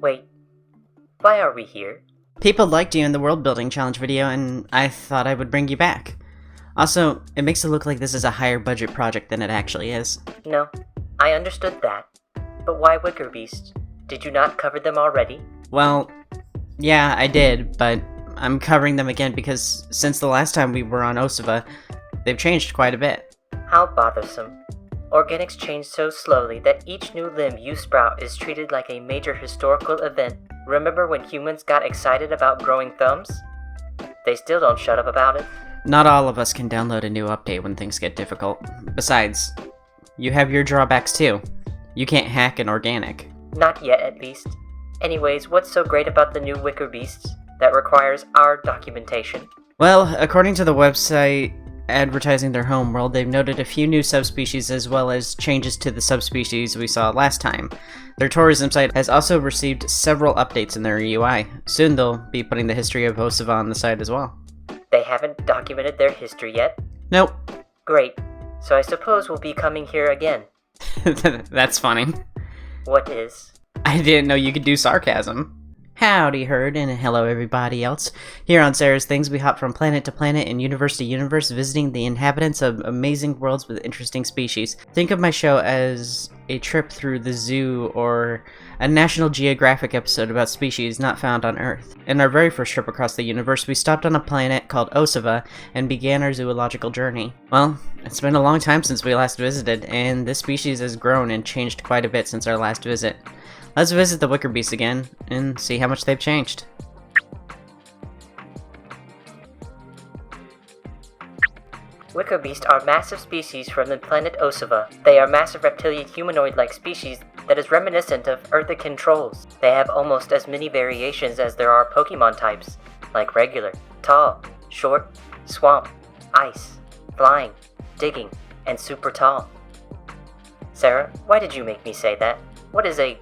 Wait, why are we here? People liked you in the world building challenge video, and I thought I would bring you back. Also, it makes it look like this is a higher budget project than it actually is. No, I understood that. But why Wickerbeast? Did you not cover them already? Well, yeah, I did, but I'm covering them again because since the last time we were on Osova, they've changed quite a bit. How bothersome. Organics change so slowly that each new limb you sprout is treated like a major historical event. Remember when humans got excited about growing thumbs? They still don't shut up about it. Not all of us can download a new update when things get difficult. Besides, you have your drawbacks too. You can't hack an organic. Not yet, at least. Anyways, what's so great about the new Wickerbeasts that requires our documentation? Well, according to the website advertising their homeworld, they've noted a few new subspecies as well as changes to the subspecies we saw last time. Their tourism site has also received several updates in their UI. Soon they'll be putting the history of Osova on the site as well. They haven't documented their history yet? Nope. Great. So I suppose we'll be coming here again. That's funny. What is? I didn't know you could do sarcasm. Howdy, herd, and hello everybody else. Here on Sera's Things, we hop from planet to planet and universe to universe, visiting the inhabitants of amazing worlds with interesting species. Think of my show as a trip through the zoo or a National Geographic episode about species not found on Earth. In our very first trip across the universe, we stopped on a planet called Osova and began our zoological journey. Well, it's been a long time since we last visited, and this species has grown and changed quite a bit since our last visit. Let's visit the Wickerbeasts again and see how much they've changed. Wickerbeasts are massive species from the planet Osova. They are massive reptilian humanoid-like species that is reminiscent of Earthican trolls. They have almost as many variations as there are Pokemon types, like regular, tall, short, swamp, ice, flying, digging, and super tall. Sera, why did you make me say that? What is a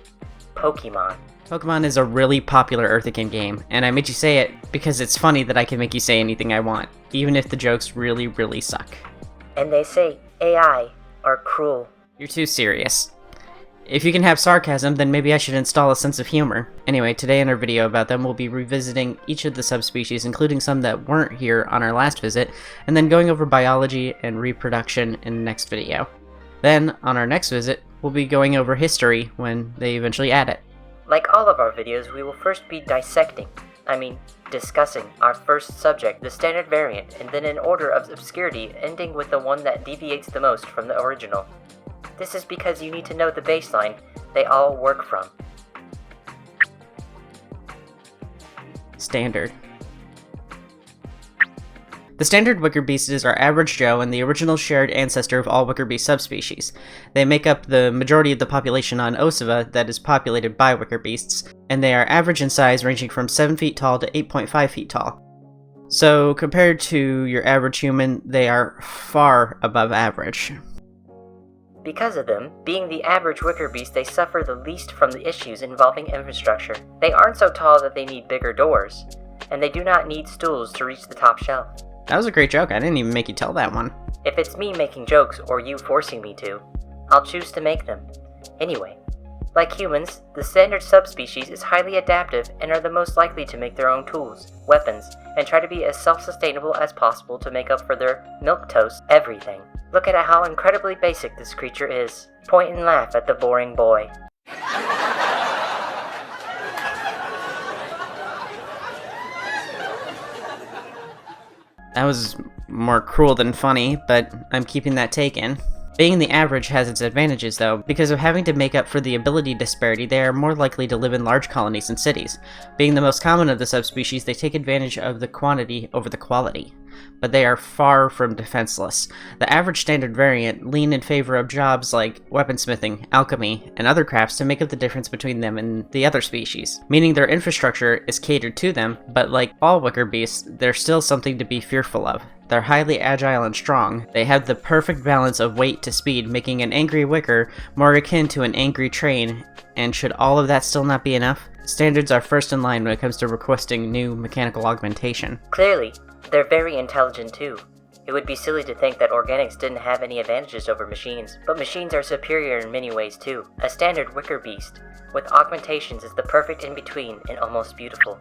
Pokemon? Pokemon is a really popular Earthican game, and I made you say it because it's funny that I can make you say anything I want, even if the jokes really, really suck. And they say AI are cruel. You're too serious. If you can have sarcasm, then maybe I should install a sense of humor. Anyway, today in our video about them, we'll be revisiting each of the subspecies, including some that weren't here on our last visit, and then going over biology and reproduction in the next video. Then, on our next visit, we'll be going over history when they eventually add it. Like all of our videos, we will first be discussing our first subject, the standard variant, and then in order of obscurity, ending with the one that deviates the most from the original. This is because you need to know the baseline they all work from. Standard. The standard Wickerbeast is our average Joe and the original shared ancestor of all Wickerbeast subspecies. They make up the majority of the population on Osova that is populated by Wickerbeasts, and they are average in size ranging from 7 feet tall to 8.5 feet tall. So compared to your average human, they are far above average. Because of them, being the average Wickerbeast, they suffer the least from the issues involving infrastructure. They aren't so tall that they need bigger doors, and they do not need stools to reach the top shelf. That was a great joke. I didn't even make you tell that one. If it's me making jokes or you forcing me to, I'll choose to make them. Anyway, like humans, the standard subspecies is highly adaptive and are the most likely to make their own tools, weapons, and try to be as self-sustainable as possible to make up for their milquetoast everything. Look at how incredibly basic this creature is. Point and laugh at the boring boy. That was more cruel than funny, but I'm keeping that take in. Being the average has its advantages though. Because of having to make up for the ability disparity, they are more likely to live in large colonies and cities. Being the most common of the subspecies, they take advantage of the quantity over the quality. But they are far from defenseless. The average standard variant lean in favor of jobs like weaponsmithing, alchemy, and other crafts to make up the difference between them and the other species, meaning their infrastructure is catered to them, but like all Wickerbeasts, they're still something to be fearful of. They're highly agile and strong. They have the perfect balance of weight to speed, making an angry Wicker more akin to an angry train, and should all of that still not be enough, standards are first in line when it comes to requesting new mechanical augmentation. Clearly, they're very intelligent too. It would be silly to think that organics didn't have any advantages over machines, but machines are superior in many ways too. A standard Wickerbeast with augmentations is the perfect in-between and almost beautiful.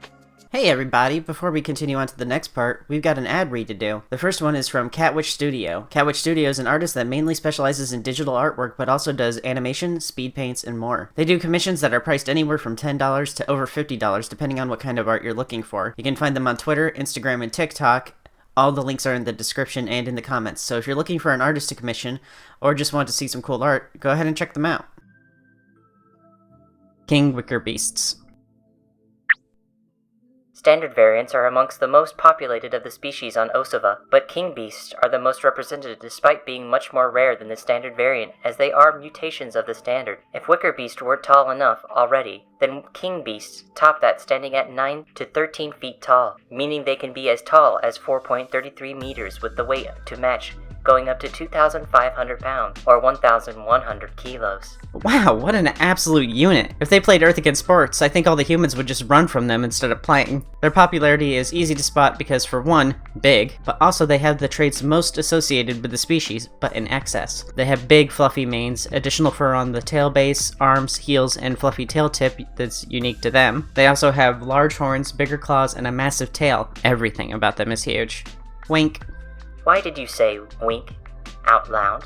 Hey everybody, before we continue on to the next part, we've got an ad read to do. The first one is from Catwitch Studio. Catwitch Studio is an artist that mainly specializes in digital artwork but also does animation, speed paints, and more. They do commissions that are priced anywhere from $10 to over $50 depending on what kind of art you're looking for. You can find them on Twitter, Instagram, and TikTok. All the links are in the description and in the comments, so if you're looking for an artist to commission or just want to see some cool art, go ahead and check them out. King Wickerbeasts. Standard variants are amongst the most populated of the species on Osova, but king beasts are the most represented despite being much more rare than the standard variant, as they are mutations of the standard. If Wickerbeast were tall enough already, then king beasts top that, standing at 9 to 13 feet tall, meaning they can be as tall as 4.33 meters with the weight to match, going up to 2,500 pounds, or 1,100 kilos. Wow, what an absolute unit. If they played Earth against sports, I think all the humans would just run from them instead of playing. Their popularity is easy to spot because, for one, big, but also they have the traits most associated with the species, but in excess. They have big, fluffy manes, additional fur on the tail base, arms, heels, and fluffy tail tip that's unique to them. They also have large horns, bigger claws, and a massive tail. Everything about them is huge. Wink. Why did you say wink out loud?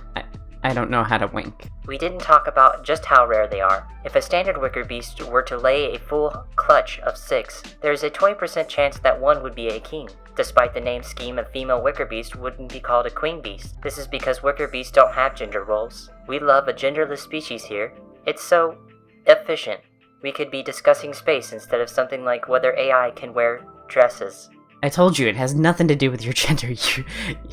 I don't know how to wink. We didn't talk about just how rare they are. If a standard Wickerbeast were to lay a full clutch of 6, there is a 20% chance that one would be a king. Despite the name scheme, a female Wickerbeast wouldn't be called a queen beast. This is because Wickerbeasts don't have gender roles. We love a genderless species here. It's so efficient. We could be discussing space instead of something like whether AI can wear dresses. I told you, it has nothing to do with your gender.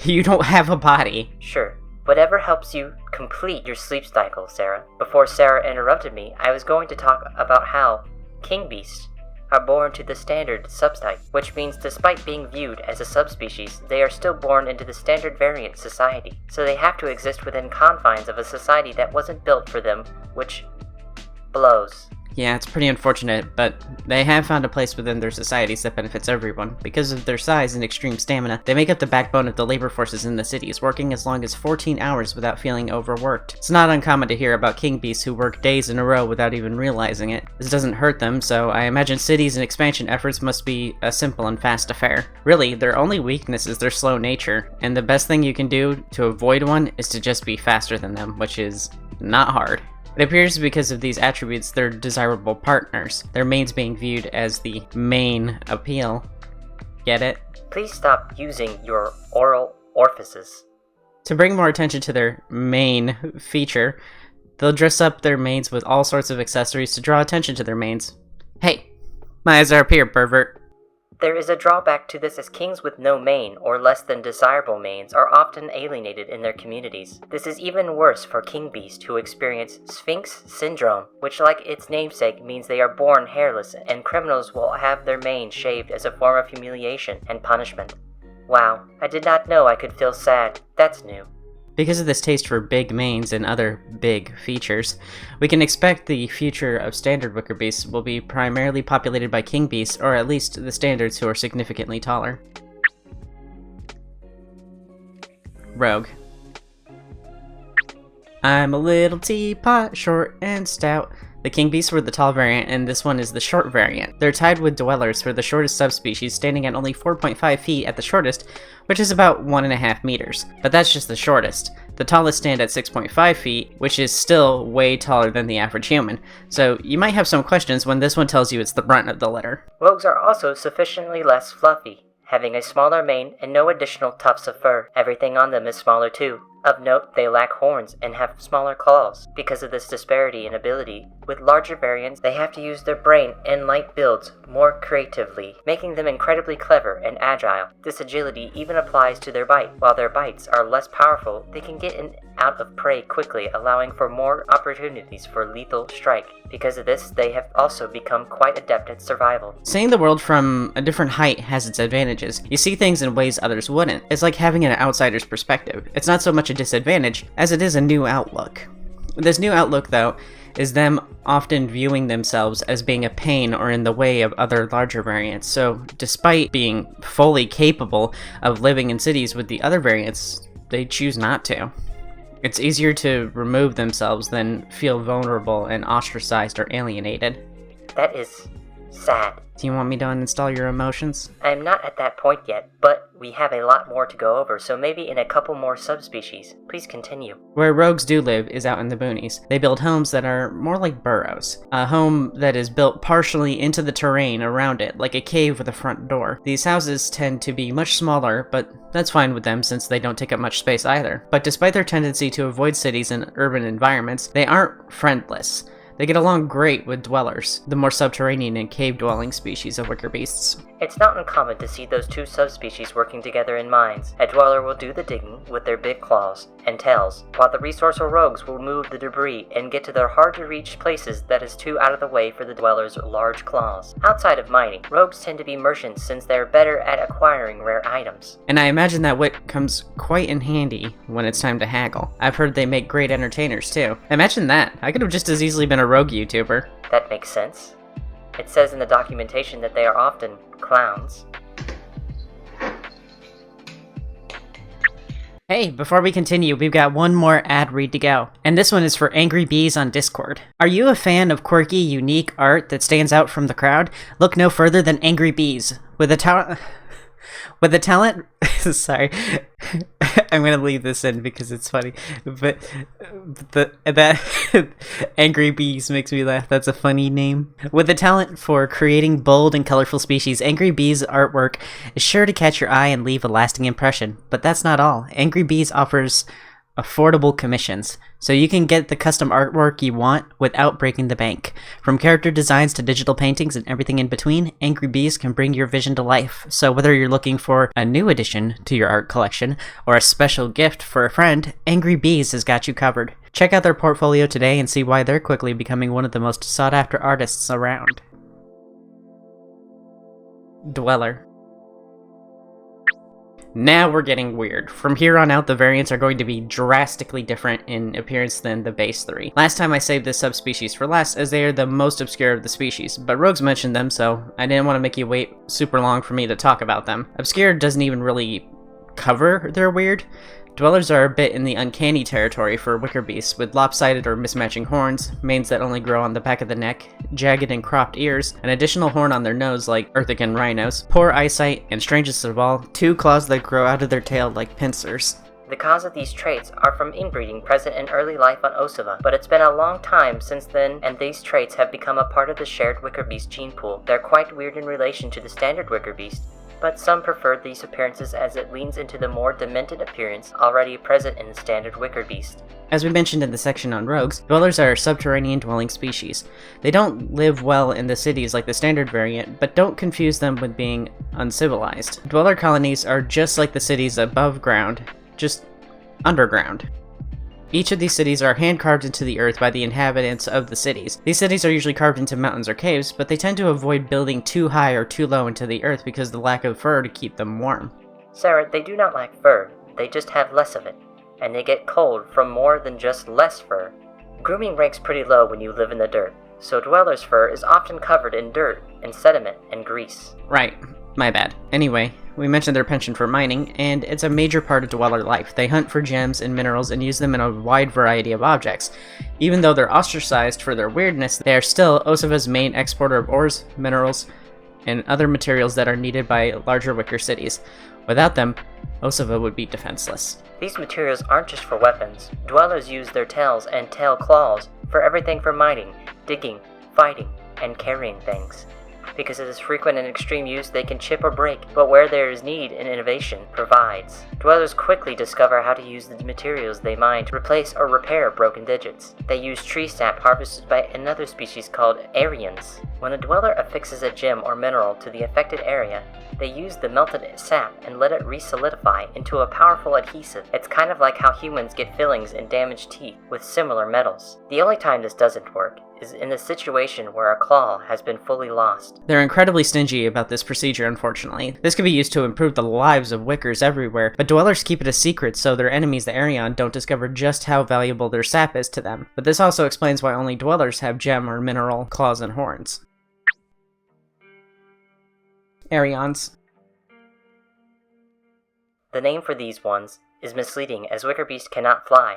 You don't have a body. Sure. Whatever helps you complete your sleep cycle, Sera. Before Sera interrupted me, I was going to talk about how king beasts are born to the standard subtype, which means despite being viewed as a subspecies, they are still born into the standard variant society. So they have to exist within confines of a society that wasn't built for them, which blows. Yeah, it's pretty unfortunate, but they have found a place within their societies that benefits everyone. Because of their size and extreme stamina, they make up the backbone of the labor forces in the cities, working as long as 14 hours without feeling overworked. It's not uncommon to hear about king beasts who work days in a row without even realizing it. This doesn't hurt them, so I imagine cities and expansion efforts must be a simple and fast affair. Really, their only weakness is their slow nature, and the best thing you can do to avoid one is to just be faster than them, which is not hard. It appears because of these attributes they're desirable partners, their manes being viewed as the main appeal. Get it? Please stop using your oral orifices. To bring more attention to their main feature, they'll dress up their manes with all sorts of accessories to draw attention to their manes. Hey, my eyes are up here, pervert. There is a drawback to this, as kings with no mane or less than desirable manes are often alienated in their communities. This is even worse for king beasts who experience Sphinx syndrome, which, like its namesake, means they are born hairless, and criminals will have their mane shaved as a form of humiliation and punishment. Wow, I did not know I could feel sad. That's new. Because of this taste for big manes and other big features, we can expect the future of standard Wickerbeasts will be primarily populated by king beasts, or at least the standards who are significantly taller. Rogue. I'm a little teapot, short and stout. The king beasts were the tall variant, and this one is the short variant. They're tied with dwellers for the shortest subspecies, standing at only 4.5 feet at the shortest, which is about 1.5 meters. But that's just the shortest. The tallest stand at 6.5 feet, which is still way taller than the average human. So you might have some questions when this one tells you it's the brunt of the litter. Rogues are also sufficiently less fluffy, having a smaller mane and no additional tufts of fur. Everything on them is smaller too. Of note, they lack horns and have smaller claws. Because of this disparity in ability, with larger variants, they have to use their brain and light builds more creatively, making them incredibly clever and agile. This agility even applies to their bite. While their bites are less powerful, they can get in out of prey quickly, allowing for more opportunities for lethal strike. Because of this, they have also become quite adept at survival. Seeing the world from a different height has its advantages. You see things in ways others wouldn't. It's like having an outsider's perspective. It's not so much a disadvantage as it is a new outlook. This new outlook, though, is them often viewing themselves as being a pain or in the way of other larger variants. So despite being fully capable of living in cities with the other variants, they choose not to. It's easier to remove themselves than feel vulnerable and ostracized or alienated. That is sad. Do you want me to uninstall your emotions? I'm not at that point yet, but we have a lot more to go over, so maybe in a couple more subspecies. Please continue. Where rogues do live is out in the boonies. They build homes that are more like burrows. A home that is built partially into the terrain around it, like a cave with a front door. These houses tend to be much smaller, but that's fine with them since they don't take up much space either. But despite their tendency to avoid cities and urban environments, they aren't friendless. They get along great with dwellers, the more subterranean and cave-dwelling species of Wickerbeasts. It's not uncommon to see those two subspecies working together in mines. A dweller will do the digging with their big claws and tails, while the resourceful rogues will move the debris and get to their hard-to-reach places that is too out of the way for the dweller's large claws. Outside of mining, rogues tend to be merchants since they're better at acquiring rare items. And I imagine that wit comes quite in handy when it's time to haggle. I've heard they make great entertainers too. Imagine that. I could have just as easily been a rogue YouTuber. That makes sense. It says in the documentation that they are often clowns. Hey, before we continue, we've got one more ad read to go. And this one is for Angry Bees on Discord. Are you a fan of quirky, unique art that stands out from the crowd? Look no further than Angry Bees. With a talent... Sorry. I'm gonna leave this in because it's funny. But that Angry Bees makes me laugh. That's a funny name. With a talent for creating bold and colorful species, Angry Bees artwork is sure to catch your eye and leave a lasting impression. But that's not all. Angry Bees offers affordable commissions, so you can get the custom artwork you want without breaking the bank. From character designs to digital paintings and everything in between, Angry Bees can bring your vision to life. So whether you're looking for a new addition to your art collection or a special gift for a friend, Angry Bees has got you covered. Check out their portfolio today and see why they're quickly becoming one of the most sought-after artists around. Dweller. Now we're getting weird. From here on out, the variants are going to be drastically different in appearance than the base 3. Last time I saved this subspecies for last, as they are the most obscure of the species, but Rogues mentioned them, so I didn't want to make you wait super long for me to talk about them. Obscure doesn't even really cover their weird. Dwellers are a bit in the uncanny territory for Wickerbeasts, with lopsided or mismatching horns, manes that only grow on the back of the neck, jagged and cropped ears, an additional horn on their nose like Earthican rhinos, poor eyesight, and strangest of all, 2 claws that grow out of their tail like pincers. The cause of these traits are from inbreeding present in early life on Osova, but it's been a long time since then, and these traits have become a part of the shared Wickerbeast gene pool. They're quite weird in relation to the standard Wickerbeast, but some prefer these appearances as it leans into the more demented appearance already present in the standard Wickerbeast. As we mentioned in the section on rogues, dwellers are a subterranean dwelling species. They don't live well in the cities like the standard variant, but don't confuse them with being uncivilized. Dweller colonies are just like the cities above ground, just underground. Each of these cities are hand-carved into the earth by the inhabitants of the cities. These cities are usually carved into mountains or caves, but they tend to avoid building too high or too low into the earth because of the lack of fur to keep them warm. Sera, they do not lack fur, they just have less of it, and they get cold from more than just less fur. Grooming ranks pretty low when you live in the dirt, so dwellers' fur is often covered in dirt and sediment and grease. Right. My bad. Anyway, we mentioned their penchant for mining, and it's a major part of dweller life. They hunt for gems and minerals and use them in a wide variety of objects. Even though they're ostracized for their weirdness, they are still Osova's main exporter of ores, minerals, and other materials that are needed by larger Wicker cities. Without them, Osova would be defenseless. These materials aren't just for weapons. Dwellers use their tails and tail claws for everything from mining, digging, fighting, and carrying things. Because it is frequent and extreme use, they can chip or break, but where there is need and innovation provides. Dwellers quickly discover how to use the materials they mine to replace or repair broken digits. They use tree sap harvested by another species called Arions. When a dweller affixes a gem or mineral to the affected area, they use the melted sap and let it re-solidify into a powerful adhesive. It's kind of like how humans get fillings in damaged teeth with similar metals. The only time this doesn't work is in the situation where a claw has been fully lost. They're incredibly stingy about this procedure, unfortunately. This can be used to improve the lives of Wickers everywhere, but dwellers keep it a secret so their enemies, the Arion, don't discover just how valuable their sap is to them. But this also explains why only dwellers have gem or mineral claws and horns. Arions. The name for these ones is misleading as Wickerbeast cannot fly,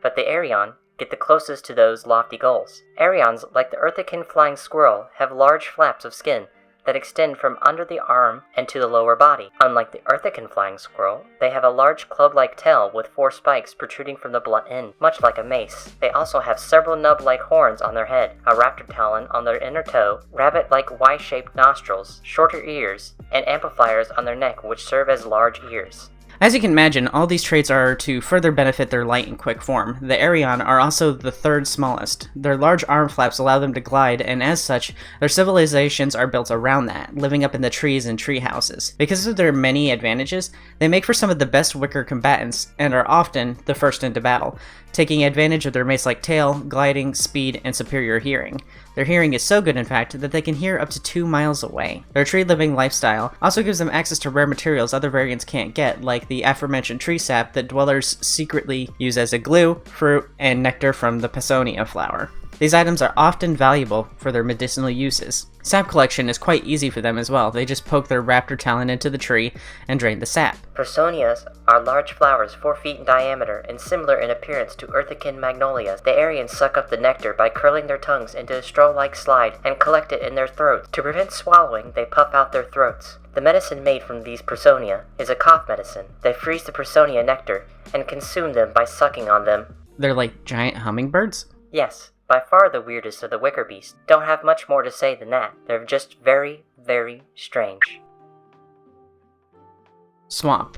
but the Arion get the closest to those lofty goals. Arions, like the Earthican flying squirrel, have large flaps of skin that extend from under the arm and to the lower body. Unlike the Earthican flying squirrel, they have a large club-like tail with 4 spikes protruding from the blunt end, much like a mace. They also have several nub-like horns on their head, a raptor talon on their inner toe, rabbit-like Y-shaped nostrils, shorter ears, and amplifiers on their neck which serve as large ears. As you can imagine, all these traits are to further benefit their light and quick form. The Arion are also the 3rd smallest. Their large arm flaps allow them to glide, and as such, their civilizations are built around that, living up in the trees and tree houses. Because of their many advantages, they make for some of the best Wicker combatants, and are often the first into battle, taking advantage of their mace-like tail, gliding, speed, and superior hearing. Their hearing is so good, in fact, that they can hear up to 2 miles away. Their tree-living lifestyle also gives them access to rare materials other variants can't get, like the aforementioned tree sap that dwellers secretly use as a glue, fruit, and nectar from the Passonia flower. These items are often valuable for their medicinal uses. Sap collection is quite easy for them as well. They just poke their raptor talon into the tree and drain the sap. Personias are large flowers 4 feet in diameter and similar in appearance to Earthican magnolias. The Arians suck up the nectar by curling their tongues into a straw-like slide and collect it in their throats. To prevent swallowing, they puff out their throats. The medicine made from these Personia is a cough medicine. They freeze the Personia nectar and consume them by sucking on them. They're like giant hummingbirds? Yes. By far the weirdest of the Wickerbeast. Don't have much more to say than that. They're just very, very strange. Swamp.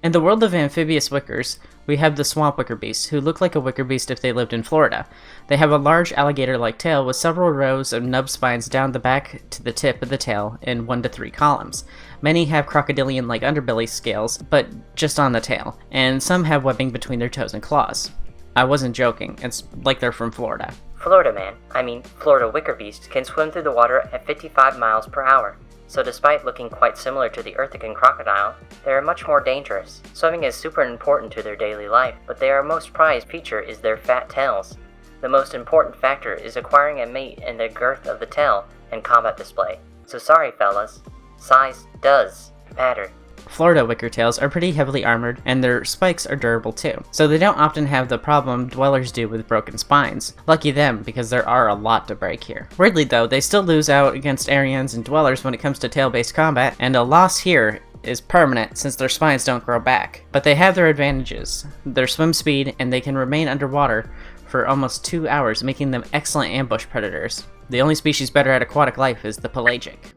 In the world of amphibious Wickers, we have the Swampwicker beasts, who look like a Wickerbeast if they lived in Florida. They have a large alligator-like tail with several rows of nub spines down the back to the tip of the tail in 1 to 3 columns. Many have crocodilian-like underbelly scales, but just on the tail, and some have webbing between their toes and claws. I wasn't joking, it's like they're from Florida. Florida Wickerbeast can swim through the water at 55 miles per hour. So despite looking quite similar to the Earthican crocodile, they are much more dangerous. Swimming is super important to their daily life, but their most prized feature is their fat tails. The most important factor is acquiring a mate and the girth of the tail and combat display. So sorry fellas, size does matter. Florida Wickertails are pretty heavily armored, and their spikes are durable too, so they don't often have the problem dwellers do with broken spines. Lucky them, because there are a lot to break here. Weirdly though, they still lose out against Arions and dwellers when it comes to tail-based combat, and a loss here is permanent since their spines don't grow back. But they have their advantages, their swim speed, and they can remain underwater for almost 2 hours, making them excellent ambush predators. The only species better at aquatic life is the pelagic.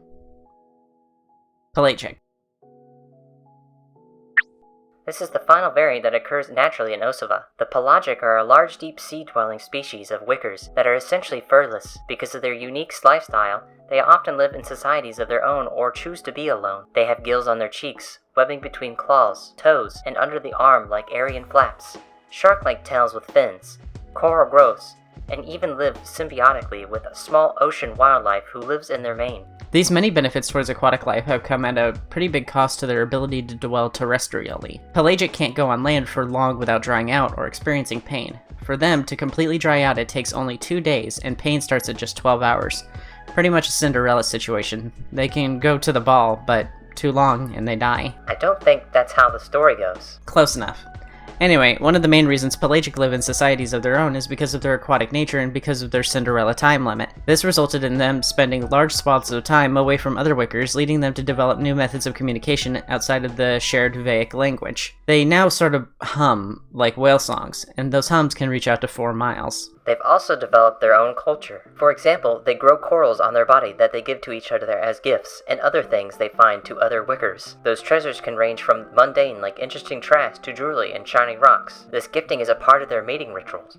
Pelagic. This is the final variant that occurs naturally in Osova. The Pelagic are a large deep sea-dwelling species of Wickers that are essentially furless. Because of their unique lifestyle, they often live in societies of their own or choose to be alone. They have gills on their cheeks, webbing between claws, toes, and under the arm like Arion flaps, shark-like tails with fins, coral growths, and even live symbiotically with a small ocean wildlife who lives in their mane. These many benefits towards aquatic life have come at a pretty big cost to their ability to dwell terrestrially. Pelagic can't go on land for long without drying out or experiencing pain. For them to completely dry out, it takes only 2 days, and pain starts at just 12 hours. Pretty much a Cinderella situation. They can go to the ball, but too long and they die. I don't think that's how the story goes. Close enough. Anyway, one of the main reasons pelagic live in societies of their own is because of their aquatic nature and because of their Cinderella time limit. This resulted in them spending large swaths of time away from other Wickers, leading them to develop new methods of communication outside of the shared Vaic language. They now sort of hum like whale songs, and those hums can reach out to 4 miles. They've also developed their own culture. For example, they grow corals on their body that they give to each other as gifts, and other things they find to other Wickers. Those treasures can range from mundane like interesting trash to jewelry and shiny rocks. This gifting is a part of their mating rituals.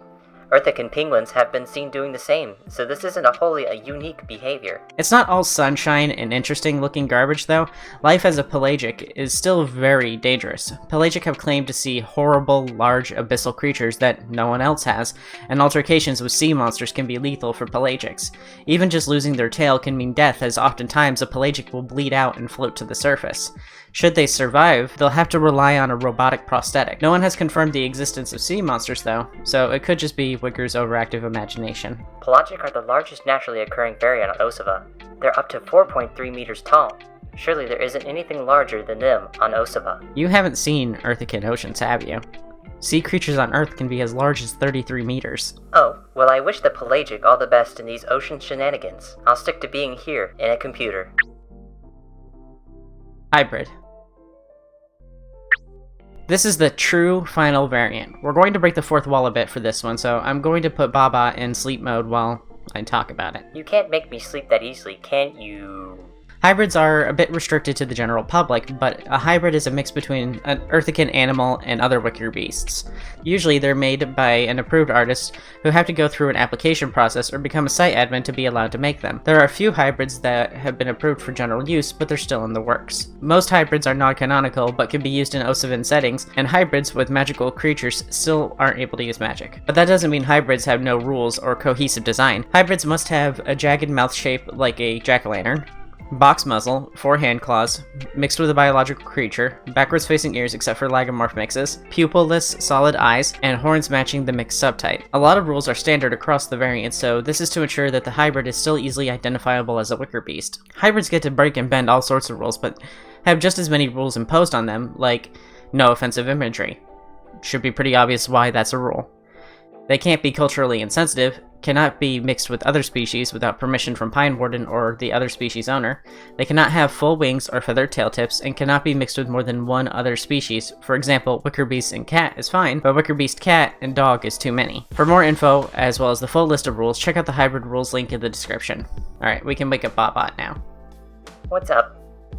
Earthican penguins have been seen doing the same, so this isn't wholly a unique behavior. It's not all sunshine and interesting looking garbage though. Life as a pelagic is still very dangerous. Pelagic have claimed to see horrible, large, abyssal creatures that no one else has, and altercations with sea monsters can be lethal for pelagics. Even just losing their tail can mean death, as oftentimes a pelagic will bleed out and float to the surface. Should they survive, they'll have to rely on a robotic prosthetic. No one has confirmed the existence of sea monsters though, so it could just be Wicker's overactive imagination. Pelagic are the largest naturally occurring fairy on Osova. They're up to 4.3 meters tall. Surely there isn't anything larger than them on Osova. You haven't seen Earthican oceans, have you? Sea creatures on Earth can be as large as 33 meters. Oh, well, I wish the Pelagic all the best in these ocean shenanigans. I'll stick to being here in a computer. Hybrid. This is the true final variant. We're going to break the fourth wall a bit for this one, so I'm going to put Baba in sleep mode while I talk about it. You can't make me sleep that easily, can you? Hybrids are a bit restricted to the general public, but a hybrid is a mix between an Earthican animal and other Wickerbeasts. Usually they're made by an approved artist who have to go through an application process or become a site admin to be allowed to make them. There are a few hybrids that have been approved for general use, but they're still in the works. Most hybrids are non-canonical, but can be used in Osovan settings, and hybrids with magical creatures still aren't able to use magic. But that doesn't mean hybrids have no rules or cohesive design. Hybrids must have a jagged mouth shape like a jack-o'-lantern, box muzzle, 4 hand claws, mixed with a biological creature, backwards facing ears except for lagomorph mixes, pupilless solid eyes, and horns matching the mixed subtype. A lot of rules are standard across the variants, so this is to ensure that the hybrid is still easily identifiable as a Wickerbeast. Hybrids get to break and bend all sorts of rules, but have just as many rules imposed on them, like no offensive imagery. Should be pretty obvious why that's a rule. They can't be culturally insensitive, cannot be mixed with other species without permission from Pine Warden or the other species owner. They cannot have full wings or feathered tail tips, and cannot be mixed with more than one other species. For example, Wickerbeast and cat is fine, but Wickerbeast cat and dog is too many. For more info, as well as the full list of rules, check out the hybrid rules link in the description. Alright, we can wake up Bobot now. What's up?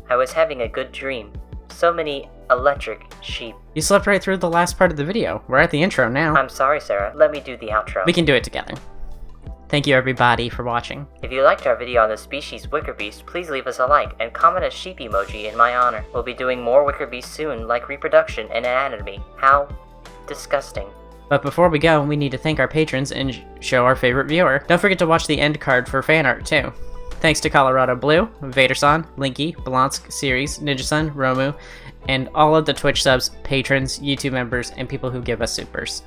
I was having a good dream. So many electric sheep. You slept right through the last part of the video. We're at the intro now. I'm sorry, Sera. Let me do the outro. We can do it together. Thank you everybody for watching. If you liked our video on the species Wickerbeast, please leave us a like and comment a sheep emoji in my honor. We'll be doing more Wickerbeasts soon, like reproduction and anatomy. How disgusting. But before we go, we need to thank our patrons and show our favorite viewer. Don't forget to watch the end card for fan art too. Thanks to Colorado Blue, Vaderson, Linky, Blonsk, Series, Ninjasun, Romu, and all of the Twitch subs, patrons, YouTube members, and people who give us supers.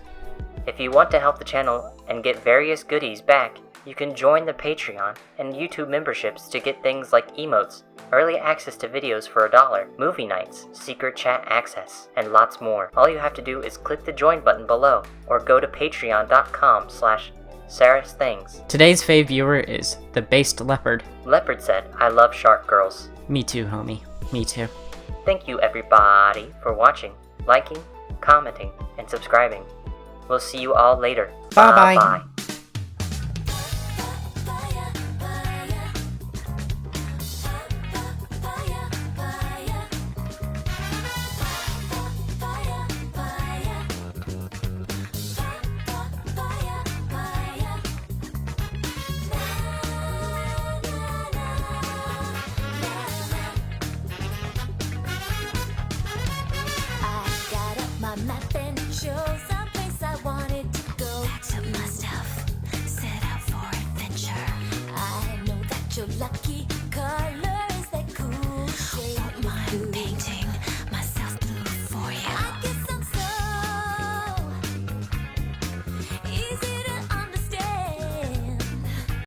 If you want to help the channel and get various goodies back, you can join the Patreon and YouTube memberships to get things like emotes, early access to videos for $1, movie nights, secret chat access, and lots more. All you have to do is click the join button below, or go to patreon.com/SerasThings. Today's fave viewer is the Based Leopard. Leopard said, I love shark girls. Me too, homie. Me too. Thank you everybody for watching, liking, commenting, and subscribing. We'll see you all later. Bye-bye. Bye-bye. My map and it shows a place I wanted to go. Packed up my stuff, set out for adventure. I know that you're lucky, 'cause